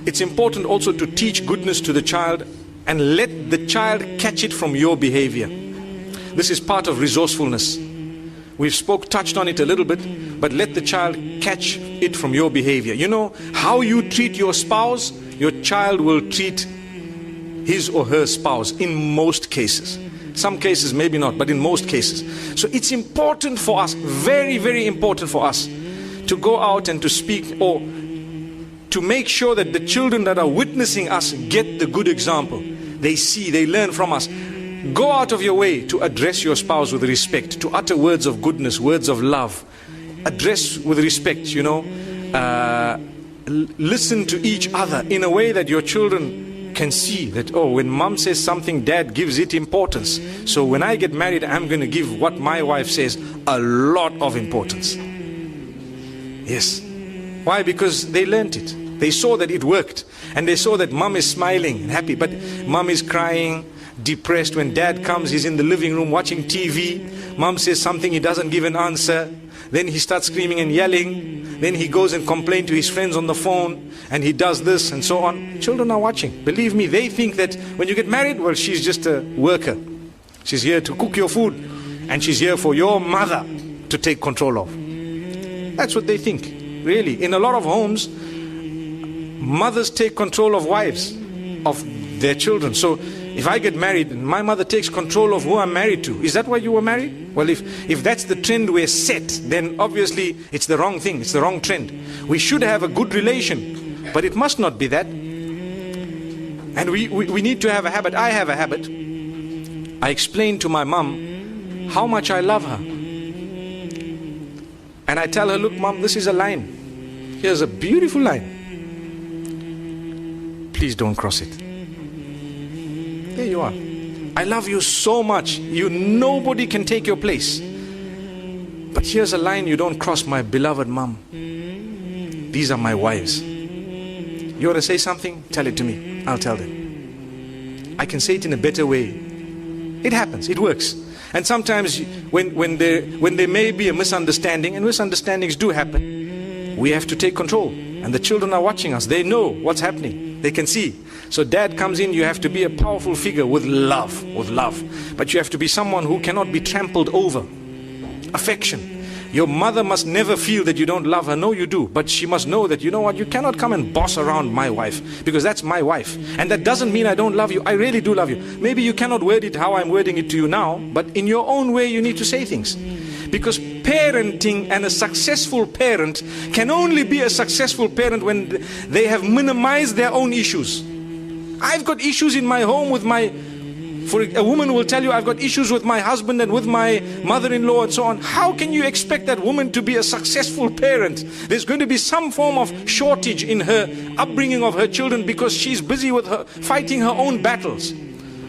It's important also to teach goodness to the child and let the child catch it from your behavior. This is part of resourcefulness. We've touched on it a little bit, but let the child catch it from your behavior. You know, how you treat your spouse, your child will treat his or her spouse in most cases. Some cases maybe not, but in most cases. So it's important for us, very, very important for us, to go out and to speak, or to make sure that the children that are witnessing us get the good example. They see, they learn from us. Go out of your way to address your spouse with respect, to utter words of goodness, words of love. Address with respect, you know. Listen to each other in a way that your children can see that, oh, when mom says something, dad gives it importance. So when I get married, I'm going to give what my wife says a lot of importance. Yes. Why? Because they learned it. They saw that it worked. And they saw that mom is smiling and happy, but mom is crying, depressed. When dad comes, he's in the living room watching TV. Mom says something, he doesn't give an answer. Then he starts screaming and yelling. Then he goes and complains to his friends on the phone, and he does this and so on. Children are watching. Believe me, they think that when you get married, well, she's just a worker. She's here to cook your food, and she's here for your mother to take control of. That's what they think. Really, in a lot of homes, mothers take control of wives, of their children. So if I get married and my mother takes control of who I'm married to, is that why you were married? Well, if that's the trend we're set, then obviously it's the wrong thing, it's the wrong trend. We should have a good relation, but it must not be that. And we need to have a habit. I have a habit. I explain to my mom how much I love her. And I tell her, look mom, this is a line. Here's a beautiful line. Please don't cross it. There you are. I love you so much. Nobody can take your place. But here's a line you don't cross, my beloved mom. These are my wives. You want to say something? Tell it to me. I'll tell them. I can say it in a better way. It happens. It works. And sometimes when there may be a misunderstanding, and misunderstandings do happen, we have to take control. And the children are watching us. They know what's happening. They can see. So dad comes in, you have to be a powerful figure with love, But you have to be someone who cannot be trampled over. Affection. Your mother must never feel that you don't love her. No, you do. But she must know that, you know what, you cannot come and boss around my wife, because that's my wife. And that doesn't mean I don't love you. I really do love you. Maybe you cannot word it how I'm wording it to you now, but in your own way you need to say things. Because parenting, and a successful parent can only be a successful parent when they have minimized their own issues. I've got issues in my home with for a woman will tell you, I've got issues with my husband and with my mother-in-law and so on. How can you expect that woman to be a successful parent? There's going to be some form of shortage in her upbringing of her children, because she's busy with fighting her own battles.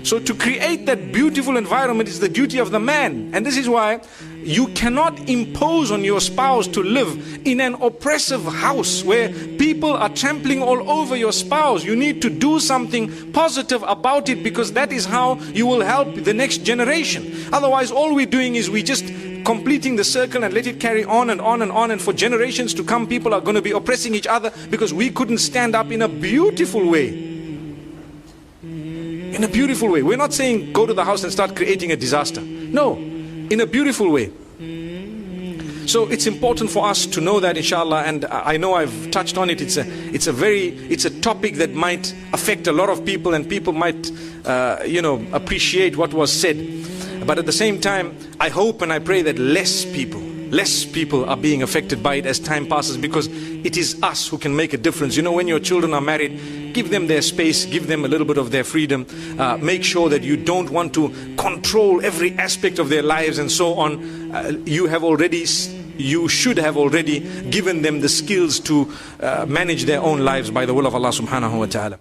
So to create that beautiful environment is the duty of the man. And this is why you cannot impose on your spouse to live in an oppressive house where people are trampling all over your spouse. You need to do something positive about it, because that is how you will help the next generation. Otherwise, all we're doing is we just completing the circle and let it carry on and on and on. And for generations to come, people are going to be oppressing each other because we couldn't stand up in a beautiful way. In a beautiful way. We're not saying go to the house and start creating a disaster. No, in a beautiful way. So it's important for us to know that, inshallah, and I know I've touched on it. It's a topic that might affect a lot of people, and people might appreciate what was said. But at the same time, I hope and I pray that less people are being affected by it as time passes, because it is us who can make a difference. You know, when your children are married, give them their space, give them a little bit of their freedom. Make sure that you don't want to control every aspect of their lives and so on. You should have already given them the skills to manage their own lives by the will of Allah subhanahu wa ta'ala.